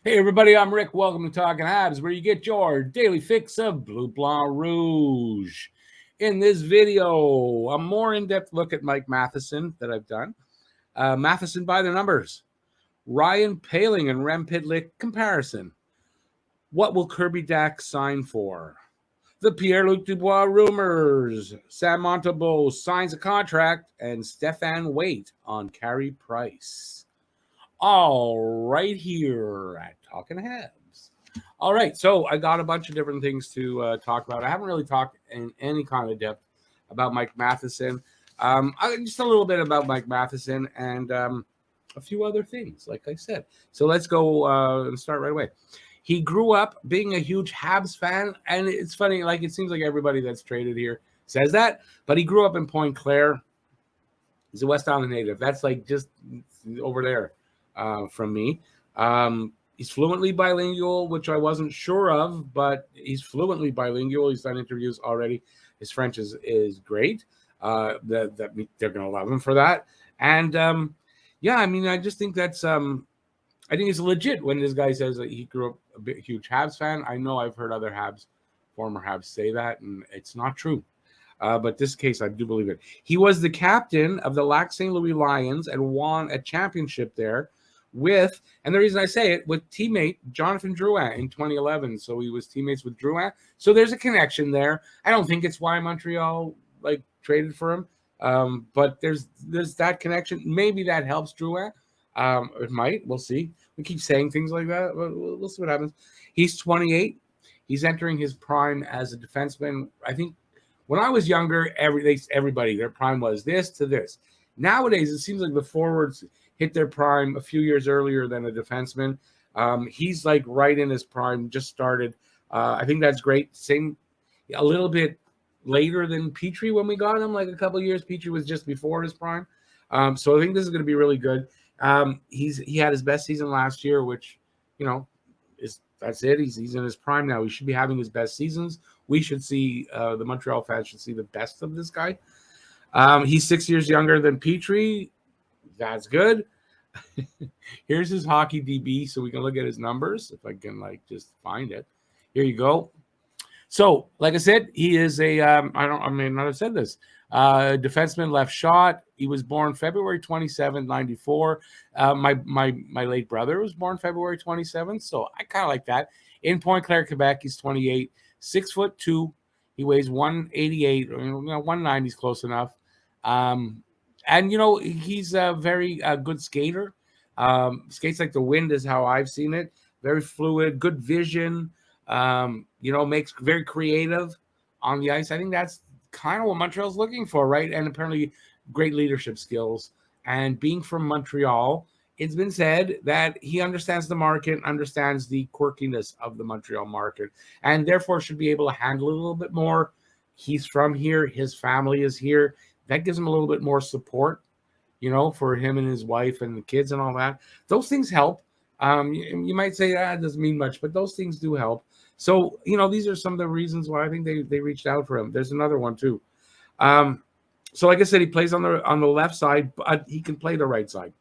Hey everybody, I'm Rick. Welcome to Talking Habs, where you get your daily fix of Bleu Blanc Rouge. In this video, a more in-depth look at Mike Matheson that I've done. Matheson by the numbers. Ryan Poehling and Rem Pitlick comparison. What will Kirby Dack sign for? The Pierre-Luc Dubois rumors. Sam Montembeault signs a contract, and Stefan Waite on Carey Price. All right, here at Talking Habs. All right, so I got a bunch of different things to talk about. I haven't really talked in any kind of depth about Mike Matheson. Just a little bit about Mike Matheson and a few other things, like I said. So let's go and start right away. He grew up being a huge Habs fan, and it's funny, like it seems like everybody that's traded here says that, but he grew up in Point Claire. He's a West Island native. That's like just over there from me. He's fluently bilingual, which I wasn't sure of, but he's fluently bilingual. He's done interviews already. His French is great. That they're going to love him for that. And yeah, I mean, I just think that's I think it's legit when this guy says that he grew up a huge Habs fan. I know I've heard other former Habs say that, and it's not true. But this case, I do believe it. He was the captain of the Lac St. Louis Lions and won a championship there with, and the reason I say it, with teammate Jonathan Drouin in 2011. So he was teammates with Drouin. So there's a connection there. I don't think it's why Montreal traded for him, but there's that connection. Maybe that helps Drouin. It might. We'll see. We keep saying things like that. We'll see what happens. He's 28. He's entering his prime as a defenseman. I think when I was younger, everybody, their prime was this to this. Nowadays, it seems like the forwards hit their prime a few years earlier than a defenseman. He's like right in his prime, just started. I think that's great. Same, a little bit later than Petrie when we got him, like a couple of years. Petrie was just before his prime. So I think this is going to be really good. He had his best season last year, which, that's it. He's in his prime now. He should be having his best seasons. We should see the Montreal fans should see the best of this guy. He's 6 years younger than Petrie. That's good. Here's his hockey DB, so we can look at his numbers if I can just find it. Here you go. So, like I said, he is a I may not have said this. Defenseman, left shot. He was born February 27th, 94. My late brother was born February 27th, so I kind of like that. In Point Claire, Quebec, he's 28, 6'2". He weighs 188, 190 is close enough. And he's a very good skater. Skates like the wind is how I've seen it. Very fluid, good vision. Makes very creative on the ice. I think that's kind of what Montreal's looking for, right? And apparently great leadership skills. And being from Montreal, it's been said that he understands the market, understands the quirkiness of the Montreal market, and therefore should be able to handle it a little bit more. He's from here. His family is here. That gives him a little bit more support, for him and his wife and the kids and all that. Those things help. You might say that doesn't mean much, but those things do help. So, these are some of the reasons why I think they reached out for him. There's another one too. So like I said, he plays on the left side, but he can play the right side.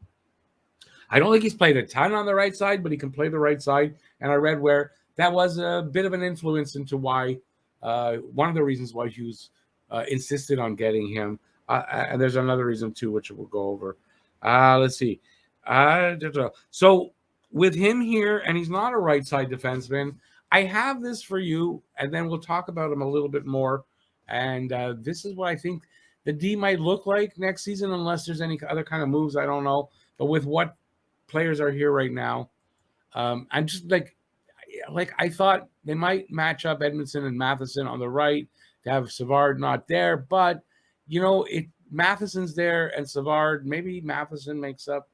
I don't think he's played a ton on the right side, but he can play the right side. And I read where that was a bit of an influence into why one of the reasons why Hughes insisted on getting him. And there's another reason too, which we'll go over. Let's see. So with him here, and he's not a right side defenseman, I have this for you, and then we'll talk about him a little bit more. And this is what I think the D might look like next season, unless there's any other kind of moves. I don't know. But with what players are here right now, I'm just like I thought they might match up Edmondson and Matheson on the right to have Savard not there. But, Matheson's there and Savard, maybe Matheson makes up.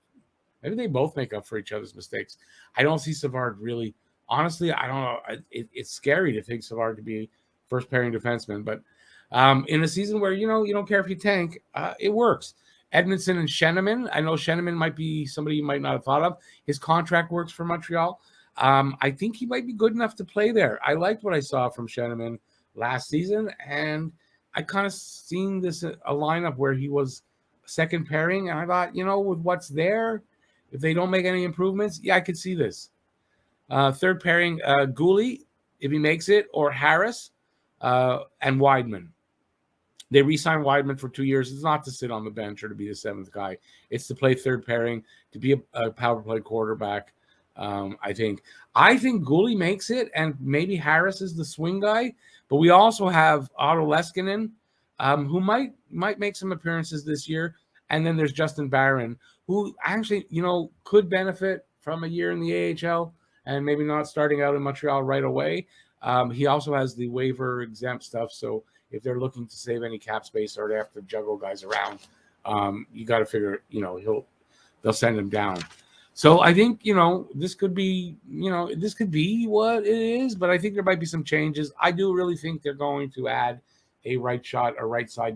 Maybe they both make up for each other's mistakes. I don't see Savard really. Honestly, I don't know. It's scary to think Savard to be first pairing defenseman, but in a season where you don't care if you tank, it works. Edmondson and Sheneman. I know Sheneman might be somebody you might not have thought of. His contract works for Montreal. I think he might be good enough to play there. I liked what I saw from Sheneman last season, and I kind of seen this a lineup where he was second pairing, and I thought, with what's there, if they don't make any improvements, I could see this. Third pairing, Gooley, if he makes it, or Harris, and Weidman. They re-signed Weidman for 2 years. It's not to sit on the bench or to be the seventh guy. It's to play third pairing, to be a power play quarterback. I think Gooley makes it, and maybe Harris is the swing guy. But we also have Otto Leskinen, who might make some appearances this year. And then there's Justin Barron, who actually, could benefit from a year in the AHL and maybe not starting out in Montreal right away. He also has the waiver exempt stuff, so if they're looking to save any cap space or they have to juggle guys around, you got to figure, they'll send him down. So I think, this could be what it is, but I think there might be some changes. I do really think they're going to add a right side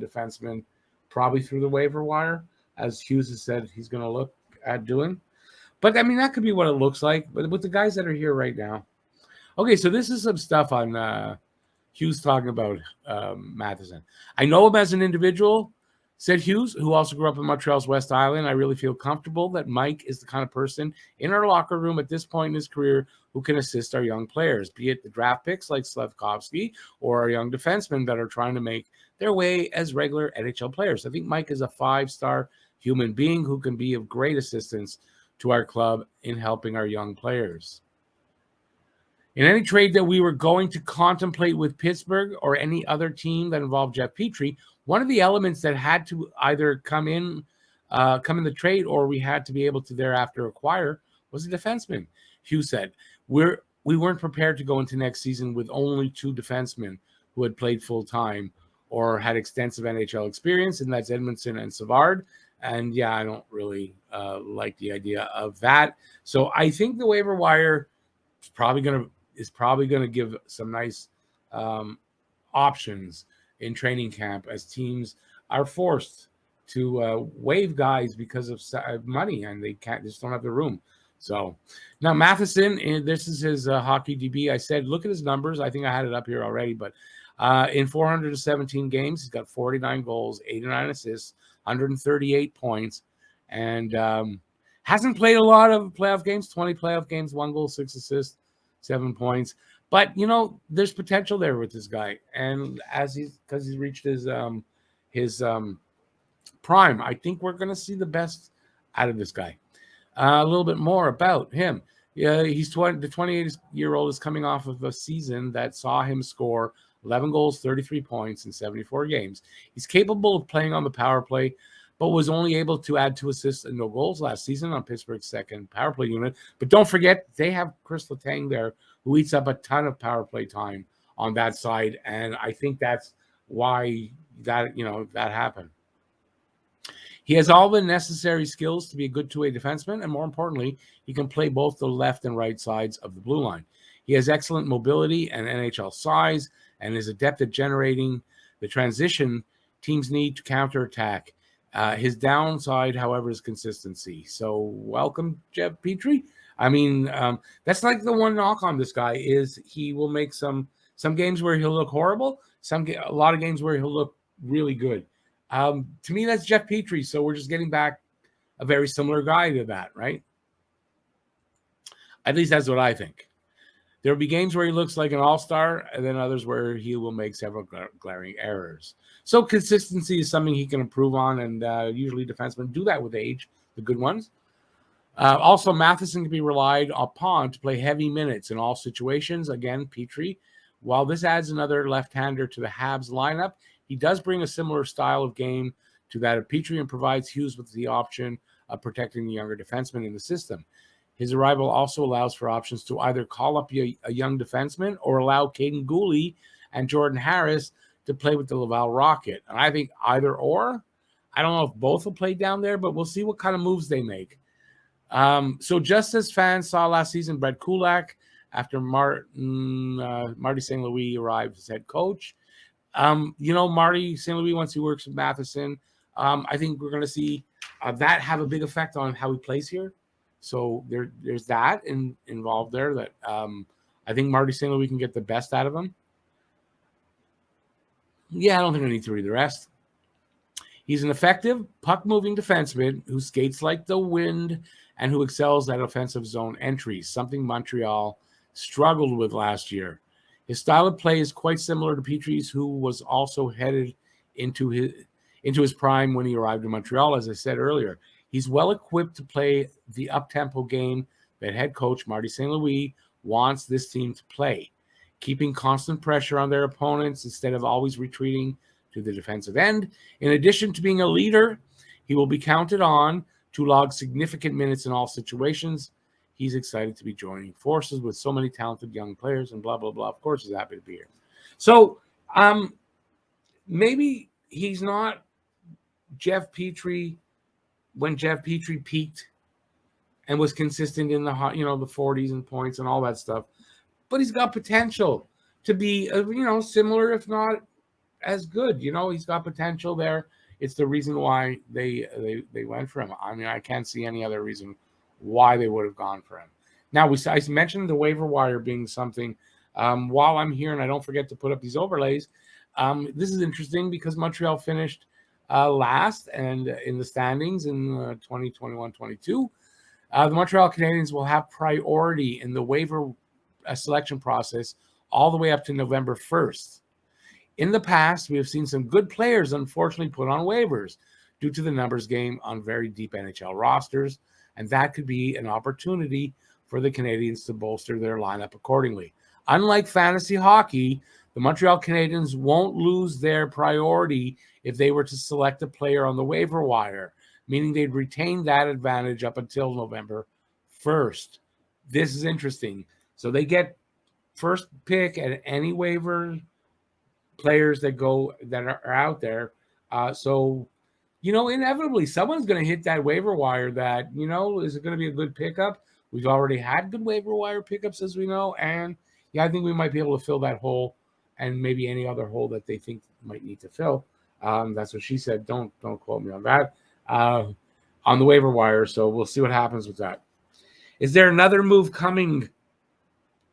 defenseman, probably through the waiver wire, as Hughes has said he's going to look at doing. But I mean, that could be what it looks like. But with the guys that are here right now. Okay, so this is some stuff on Hughes talking about Matheson. I know him as an individual, said Hughes, who also grew up in Montreal's West Island. I really feel comfortable that Mike is the kind of person in our locker room at this point in his career who can assist our young players, be it the draft picks like Slafkovsky or our young defensemen that are trying to make their way as regular NHL players. I think Mike is a 5-star human being who can be of great assistance to our club in helping our young players. In any trade that we were going to contemplate with Pittsburgh or any other team that involved Jeff Petrie, one of the elements that had to either come in the trade or we had to be able to thereafter acquire was a defenseman. Hughes said, we weren't prepared to go into next season with only 2 defensemen who had played full-time or had extensive NHL experience, and that's Edmondson and Savard. And yeah, I don't really like the idea of that. So I think the waiver wire is probably going to give some nice options in training camp as teams are forced to waive guys because of money, and they just don't have the room. So now Matheson, this is his hockey DB. I said, look at his numbers. I think I had it up here already, but in 417 games, he's got 49 goals, 89 assists, 138 points, and hasn't played a lot of playoff games, 20 playoff games, 1 goal, 6 assists, 7 points. But, there's potential there with this guy. And because he's reached his prime, I think we're going to see the best out of this guy. A little bit more about him. Yeah, the 28-year-old is coming off of a season that saw him score 11 goals, 33 points in 74 games. He's capable of playing on the power play, but was only able to add 2 assists and no goals last season on Pittsburgh's second power play unit. But don't forget, they have Chris Letang there, who eats up a ton of power play time on that side, and I think that's why that happened. He has all the necessary skills to be a good two-way defenseman, and more importantly, he can play both the left and right sides of the blue line. He has excellent mobility and NHL size, and is adept at generating the transition teams need to counterattack. His downside, however, is consistency. So welcome, Jeff Petrie. I mean, that's like the one knock on this guy is he will make some games where he'll look horrible, a lot of games where he'll look really good. To me, that's Jeff Petrie. So we're just getting back a very similar guy to that, right? At least that's what I think. There will be games where he looks like an all-star, and then others where he will make several glaring errors. So consistency is something he can improve on, and usually defensemen do that with age, the good ones. Also, Matheson can be relied upon to play heavy minutes in all situations. Again, Petrie. While this adds another left-hander to the Habs lineup, he does bring a similar style of game to that of Petrie and provides Hughes with the option of protecting the younger defenseman in the system. His arrival also allows for options to either call up a young defenseman or allow Caden Gooley and Jordan Harris to play with the Laval Rocket. And I think either or. I don't know if both will play down there, but we'll see what kind of moves they make. So just as fans saw last season, Brett Kulak, after Marty St. Louis arrived as head coach. Marty St. Louis, once he works with Matheson, I think we're going to see that have a big effect on how he plays here. So there's that involved there that I think Marty St. Louis can get the best out of him. Yeah, I don't think I need to read the rest. He's an effective puck-moving defenseman who skates like the wind and who excels at offensive zone entries, something Montreal struggled with last year. His style of play is quite similar to Petry's, who was also headed into his prime when he arrived in Montreal, as I said earlier. He's well equipped to play the up-tempo game that head coach Marty St. Louis wants this team to play, keeping constant pressure on their opponents instead of always retreating to the defensive end. In addition to being a leader, he will be counted on to log significant minutes in all situations. He's excited to be joining forces with so many talented young players and blah, blah, blah. Of course, he's happy to be here. So maybe he's not Jeff Petry when Jeff Petry peaked and was consistent in the 40s and points and all that stuff. But he's got potential to be, similar, if not as good. He's got potential there. It's the reason why they went for him. I mean, I can't see any other reason why they would have gone for him. Now, I mentioned the waiver wire being something. While I'm here, and I don't forget to put up these overlays, this is interesting because Montreal finished last and in the standings in 2021-22. The Montreal Canadiens will have priority in the waiver selection process all the way up to November 1st. In the past, we have seen some good players unfortunately put on waivers due to the numbers game on very deep NHL rosters, and that could be an opportunity for the Canadiens to bolster their lineup accordingly. Unlike fantasy hockey, the Montreal Canadiens won't lose their priority if they were to select a player on the waiver wire, meaning they'd retain that advantage up until November 1st. This is interesting. So they get first pick at any waiver players that are out there. So inevitably someone's going to hit that waiver wire that, is it going to be a good pickup? We've already had good waiver wire pickups, as we know. And I think we might be able to fill that hole and maybe any other hole that they think might need to fill. That's what she said. Don't quote me on that. On the waiver wire. So we'll see what happens with that. Is there another move coming?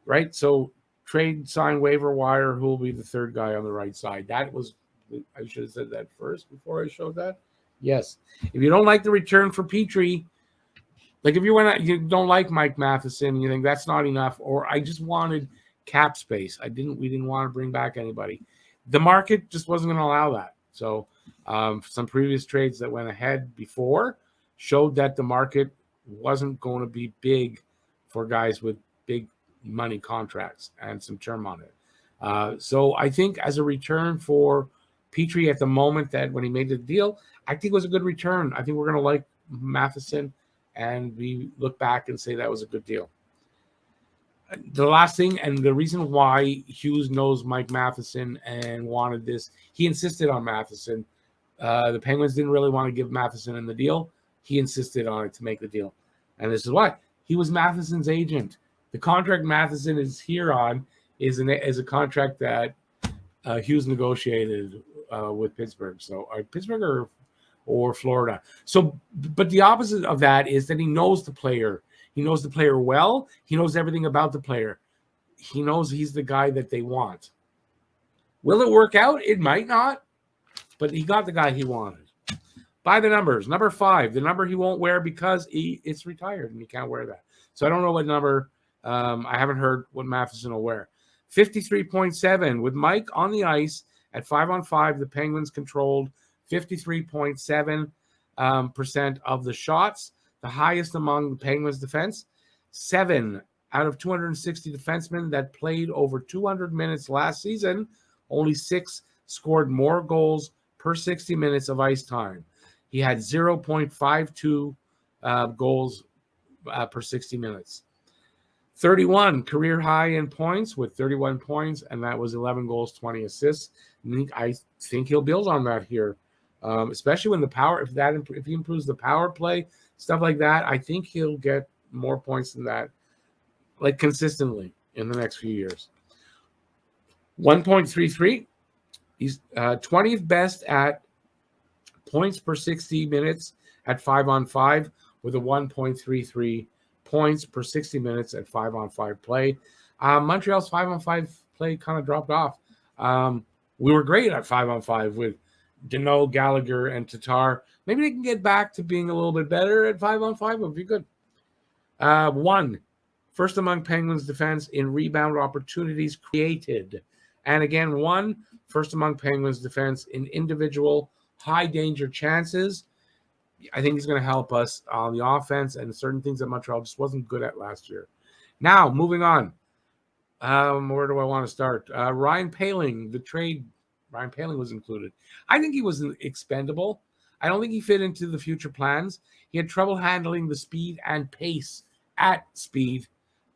Right. So trade, sign, waiver wire. Who will be the third guy on the right side? I should have said that first before I showed that. Yes. If you don't like the return for Petry, like if you don't like Mike Matheson and you think that's not enough, or I just wanted cap space. We didn't want to bring back anybody. The market just wasn't going to allow that. So some previous trades that went ahead before showed that the market wasn't going to be big for guys with big money contracts and some term on it. So I think as a return for Petry at the moment, that when he made the deal, I think it was a good return. I think we're going to like Matheson, and we look back and say that was a good deal. The last thing, and the reason why Hughes knows Mike Matheson and wanted this, he insisted on Matheson. The Penguins didn't really want to give Matheson in the deal. He insisted on it to make the deal. And this is why. He was Matheson's agent. The contract Matheson is here on is a contract that Hughes negotiated with Pittsburgh. So Pittsburgh or Florida. So, but the opposite of that is that he knows the player. He knows the player well. He knows everything about the player. He knows he's the guy that they want. Will it work out? It might not, but he got the guy he wanted. By the numbers, number 5, the number he won't wear because it's retired and he can't wear that. So I don't know what number. I haven't heard what Matheson will wear. 53.7 with Mike on the ice at 5-on-5. The Penguins controlled 53.7% of the shots, the highest among the Penguins defense. 7 out of 260 defensemen that played over 200 minutes last season, only 6 scored more goals per 60 minutes of ice time. He had 0.52 goals per 60 minutes. 31 career high in points with 31 points, and that was 11 goals, 20 assists. I think he'll build on that here, especially when if he improves the power play, stuff like that. I think he'll get more points than that, like consistently in the next few years. 1.33. He's 20th best at points per 60 minutes at 5-on-5 with a 1.33 points per 60 minutes at 5-on-5 play. Montreal's 5-on-5 play kind of dropped off. We were great at 5-on-5 with Deneau, Gallagher, and Tatar. Maybe they can get back to being a little bit better at 5-on-5. It would be good. 1, first among Penguins defense in rebound opportunities created. And again, 1, first among Penguins defense in individual high danger chances. I think he's going to help us on the offense and certain things that Montreal just wasn't good at last year. Now, moving on. Where do I want to start? Ryan Poehling, the trade. Ryan Poehling was included. I think he was expendable. I don't think he fit into the future plans. He had trouble handling the speed and pace at speed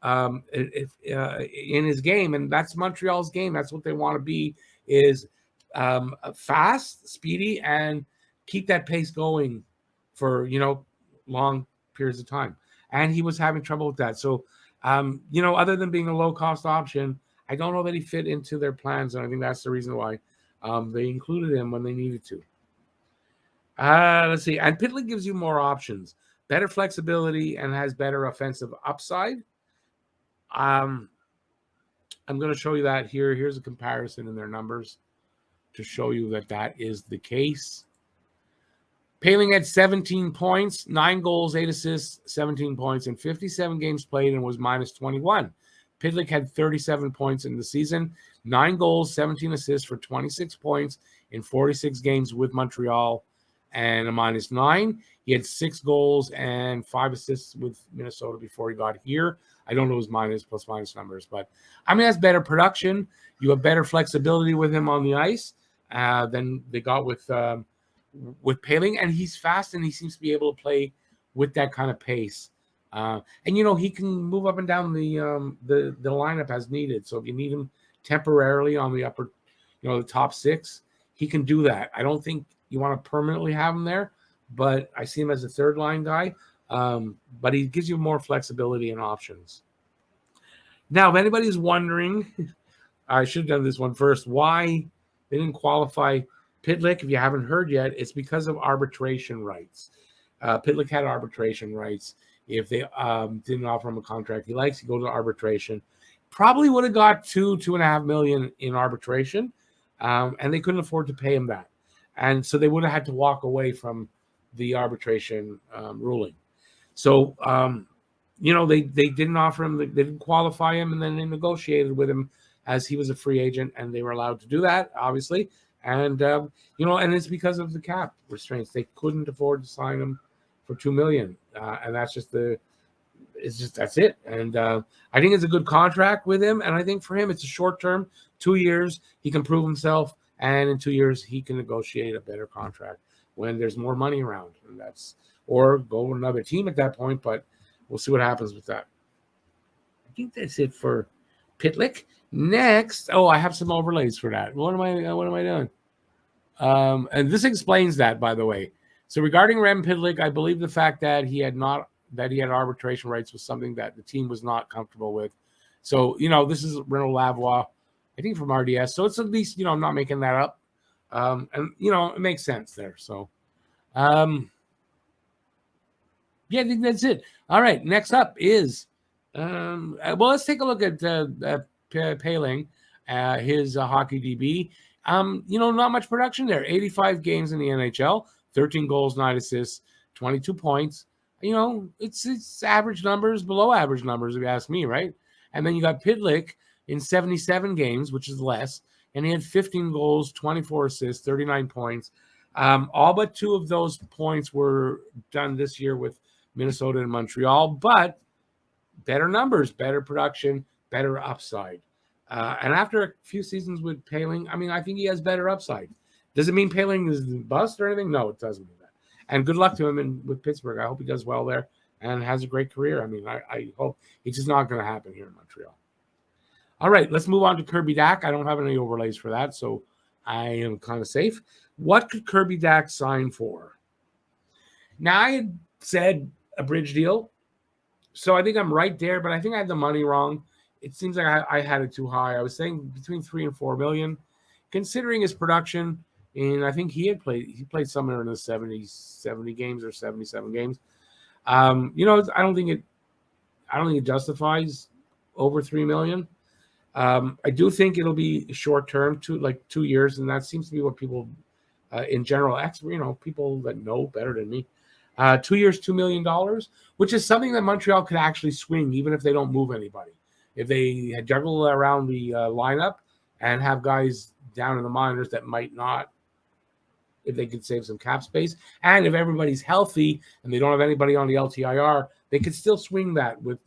in his game, and that's Montreal's game. That's what they want to be, is fast, speedy, and keep that pace going for, long periods of time. And he was having trouble with that. So, other than being a low-cost option, I don't know that he fit into their plans, and I think that's the reason why they included him when they needed to. Let's see. And Pitlick gives you more options, better flexibility, and has better offensive upside. I'm going to show you that here. Here's a comparison in their numbers to show you that is the case. Poehling had 17 points, 9 goals, 8 assists, 17 points in 57 games played and was minus 21. Pitlick had 37 points in the season, 9 goals, 17 assists for 26 points in 46 games with Montreal and a minus 9. He had 6 goals and 5 assists with Minnesota before he got here. I don't know his minus plus minus numbers, but I mean, that's better production. You have better flexibility with him on the ice than they got with Poehling, and he's fast and he seems to be able to play with that kind of pace. And he can move up and down the lineup as needed. So if you need him temporarily on the upper, the top 6, he can do that. I don't think you want to permanently have him there, but I see him as a third line guy. But he gives you more flexibility and options. Now, if anybody's wondering, I should have done this one first, why they didn't qualify Pitlick. If you haven't heard yet, it's because of arbitration rights. Pitlick had arbitration rights. If they didn't offer him a contract he likes, he goes to arbitration. Probably would have got $2.5 million in arbitration, and they couldn't afford to pay him that. And so they would have had to walk away from the arbitration ruling. So, they didn't offer him, they didn't qualify him, and then they negotiated with him as he was a free agent, and they were allowed to do that, obviously. And, and it's because of the cap restraints. They couldn't afford to sign him for $2 million. And that's that's it. And I think it's a good contract with him. And I think for him, it's a short term, 2 years. He can prove himself. And in 2 years, he can negotiate a better contract when there's more money around. And or go with another team at that point. But we'll see what happens with that. I think that's it for Pitlick. Next, I have some overlays for that. What am I doing? And this explains that, by the way. So regarding Rem Pitlick, I believe the fact that he had arbitration rights was something that the team was not comfortable with. So, this is Renaud Lavoie, I think from RDS. So it's at least, I'm not making that up. And it makes sense there. So, I think that's it. All right. Next up is, let's take a look at Poehling, his hockey DB. Not much production there. 85 games in the NHL, 13 goals, 9 assists, 22 points. It's average numbers, below average numbers, if you ask me, right? And then you got Pitlick in 77 games, which is less, and he had 15 goals, 24 assists, 39 points. All but 2 of those points were done this year with Minnesota and Montreal, but better numbers, better production, better upside. And after a few seasons with Poehling, I think he has better upside. Does it mean Poehling is the bust or anything? No, it doesn't mean that. And good luck to him with Pittsburgh. I hope he does well there and has a great career. I hope it's just not going to happen here in Montreal. All right, let's move on to Kirby Dach. I don't have any overlays for that, so I am kind of safe. What could Kirby Dach sign for? Now, I had said a bridge deal, so I think I'm right there, but I think I had the money wrong. It seems like I had it too high. I was saying between $3 and $4 million, considering his production. And I think he played somewhere in the 70 games or 77 games. I don't think it justifies over $3 million. I do think it'll be short term, 2 years, and that seems to be what people in general, people that know better than me. 2 years, $2 million, which is something that Montreal could actually swing, even if they don't move anybody. If they had juggled around the lineup and have guys down in the minors that might not, if they could save some cap space, and if everybody's healthy and they don't have anybody on the LTIR, they could still swing that with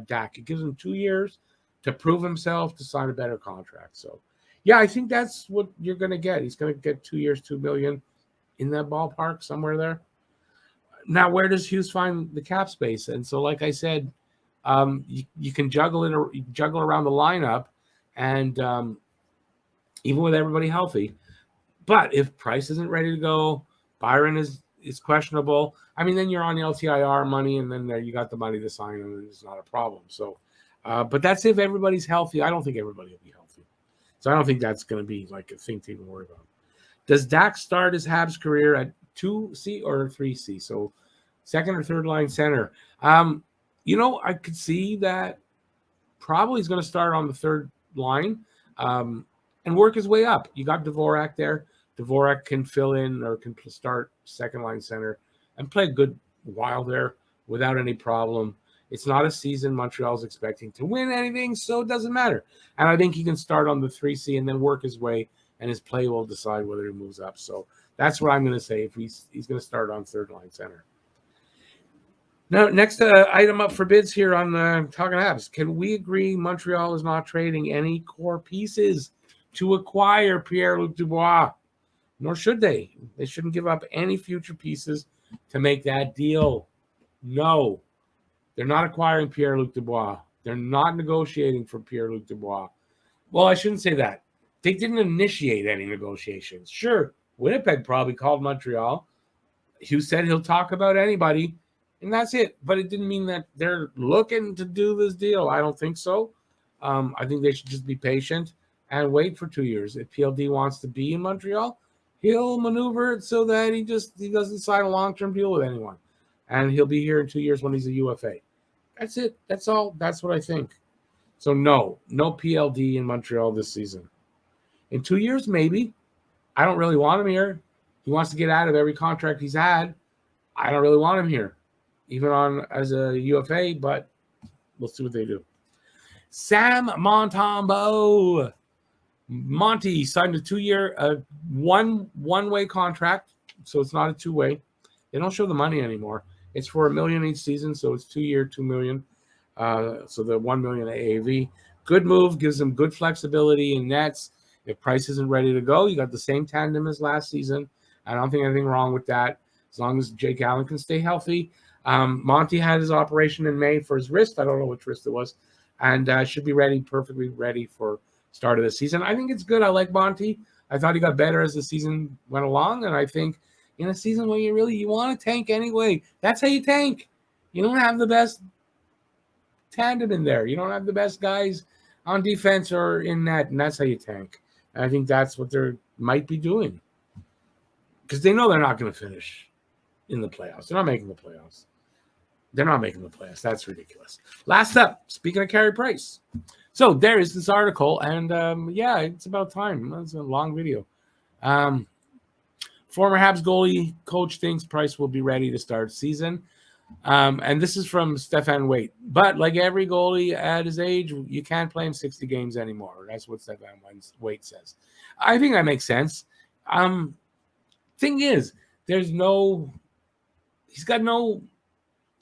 Dak. It gives him 2 years to prove himself, to sign a better contract. So, yeah, I think that's what you're going to get. He's going to get 2 years, $2 million in that ballpark, somewhere there. Now, where does Hughes find the cap space? And so, like I said, you can juggle around the lineup, and even with everybody healthy. But if Price isn't ready to go, Byron is questionable. I mean, then you're on the LTIR money, and then there you got the money to sign him, and it's not a problem. So, but that's if everybody's healthy. I don't think everybody will be healthy, so I don't think that's going to be like a thing to even worry about. Does Dak start his Habs career at 2C or 3C? So second or third line center. I could see that probably he's going to start on the third line and work his way up. You got Dvorak there. Dvorak can fill in or can start second line center and play a good while there without any problem. It's not a season Montreal's expecting to win anything, so it doesn't matter. And I think he can start on the 3C and then work his way, and his play will decide whether he moves up. So that's what I'm going to say if he's going to start on third line center. Now, next item up for bids here on Talking Habs. Can we agree Montreal is not trading any core pieces to acquire Pierre-Luc Dubois? Nor should they. They shouldn't give up any future pieces to make that deal. No. They're not acquiring Pierre-Luc Dubois. They're not negotiating for Pierre-Luc Dubois. Well, I shouldn't say that. They didn't initiate any negotiations. Sure, Winnipeg probably called Montreal. Hugh said he'll talk about anybody, and that's it. But it didn't mean that they're looking to do this deal. I don't think so. I think they should just be patient and wait for 2 years. If PLD wants to be in Montreal, he'll maneuver it so that he doesn't sign a long-term deal with anyone. And he'll be here in 2 years when he's a UFA. That's it. That's all. That's what I think. So no PLD in Montreal this season. In 2 years, maybe. I don't really want him here. He wants to get out of every contract he's had. I don't really want him here, even on as a UFA, but we'll see what they do. Sam Montembeault. Monty signed a 2-year, one-way contract, so it's not a two-way. They don't show the money anymore. It's for $1 million each season, so it's 2 year, $2 million. So the $1 million AAV. Good move, gives them good flexibility in nets. If Price isn't ready to go, you got the same tandem as last season. I don't think anything wrong with that, as long as Jake Allen can stay healthy. Monty had his operation in May for his wrist. I don't know which wrist it was, and should be perfectly ready for start of the season. I think it's good. I like Monty. I thought he got better as the season went along, and I think in a season where you want to tank anyway, that's how you tank. You don't have the best tandem in there. You don't have the best guys on defense or in net, and that's how you tank. And I think that's what they might be doing, because they know they're not going to finish in the playoffs. They're not making the playoffs. They're not making the playoffs. That's ridiculous. Last up, speaking of Carey Price. So there is this article, and it's about time. That's a long video. Former Habs goalie coach thinks Price will be ready to start season. And this is from Stefan Waite. But like every goalie at his age, you can't play him 60 games anymore. That's what Stefan Waite says. I think that makes sense. Thing is, he's got no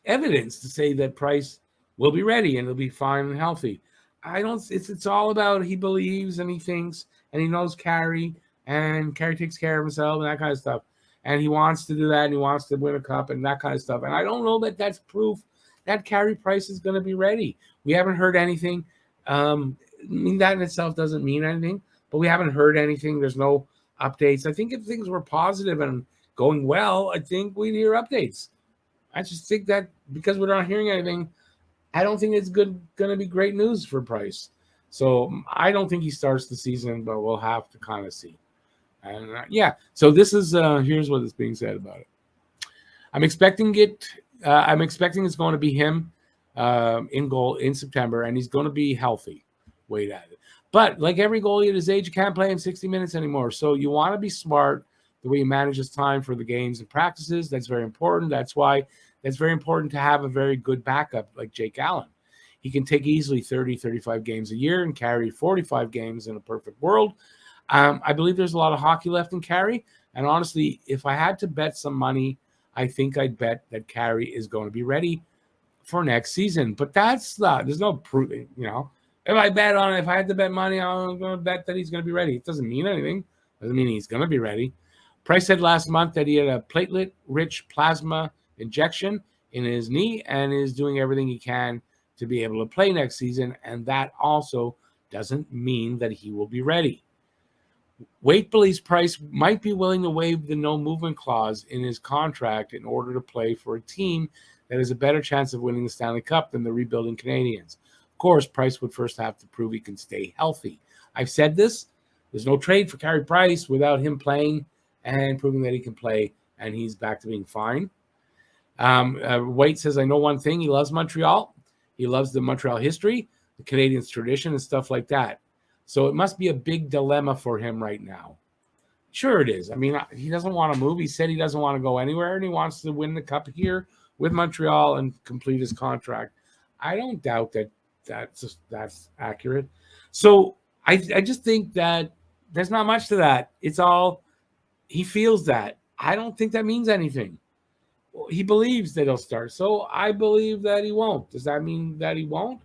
evidence to say that Price will be ready and he'll be fine and healthy. It's all about he believes and he thinks and he knows Carey, and Carey takes care of himself and that kind of stuff. And he wants to do that, and he wants to win a cup and that kind of stuff. And I don't know that that's proof that Carey Price is going to be ready. We haven't heard anything. That in itself doesn't mean anything, but we haven't heard anything. There's no updates. I think if things were positive and going well, I think we'd hear updates. I just think that because we're not hearing anything, I don't think it's going to be great news for Price. So I don't think he starts the season, but we'll have to kind of see. And so this is here's what is being said about it. I'm expecting it's going to be him in goal in September, and he's going to be healthy. Wait at it. But like every goalie at his age, you can't play him 60 minutes anymore. So you want to be smart. the way he manages time for the games and practices. That's very important. That's why that's very important to have a very good backup like Jake Allen. He can take easily 30, 35 games a year and carry 45 games in a perfect world. I believe there's a lot of hockey left in Carey. And honestly, if I had to bet some money, I think I'd bet that Carey is going to be ready for next season. But that's not, there's no proof, If I had to bet money, I'm going to bet that he's going to be ready. It doesn't mean anything. Doesn't mean he's going to be ready. Price said last month that he had a platelet-rich plasma injection in his knee and is doing everything he can to be able to play next season. And that also doesn't mean that he will be ready. Waite believes Price might be willing to waive the no movement clause in his contract in order to play for a team that has a better chance of winning the Stanley Cup than the rebuilding Canadiens. Of course, Price would first have to prove he can stay healthy. I've said this. There's no trade for Carey Price without him playing and proving that he can play, and he's back to being fine. Waite says, I know one thing. He loves Montreal. He loves the Montreal history, the Canadiens tradition, and stuff like that. So it must be a big dilemma for him right now. Sure it is. I mean, he doesn't want to move. He said he doesn't want to go anywhere, and he wants to win the cup here with Montreal and complete his contract. I don't doubt that that's accurate. So I just think that there's not much to that. It's all he feels that. I don't think that means anything. He believes that he'll start. So I believe that he won't. Does that mean that he won't?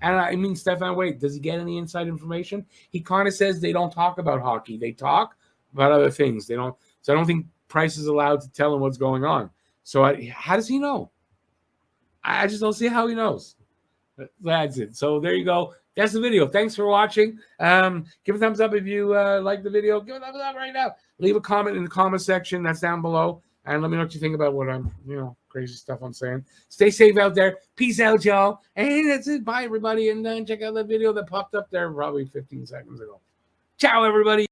And I mean, Stefan Waite, does he get any inside information? He kind of says they don't talk about hockey. They talk about other things. They don't. So I don't think Price is allowed to tell him what's going on. So how does he know? I just don't see how he knows. That's it. So there you go. That's the video. Thanks for watching. Give a thumbs up if you like the video. Give a thumbs up right now. Leave a comment in the comment section. That's down below. And let me know what you think about what I'm, crazy stuff I'm saying. Stay safe out there. Peace out, y'all. And that's it. Bye, everybody. And check out that video that popped up there probably 15 seconds ago. Ciao, everybody.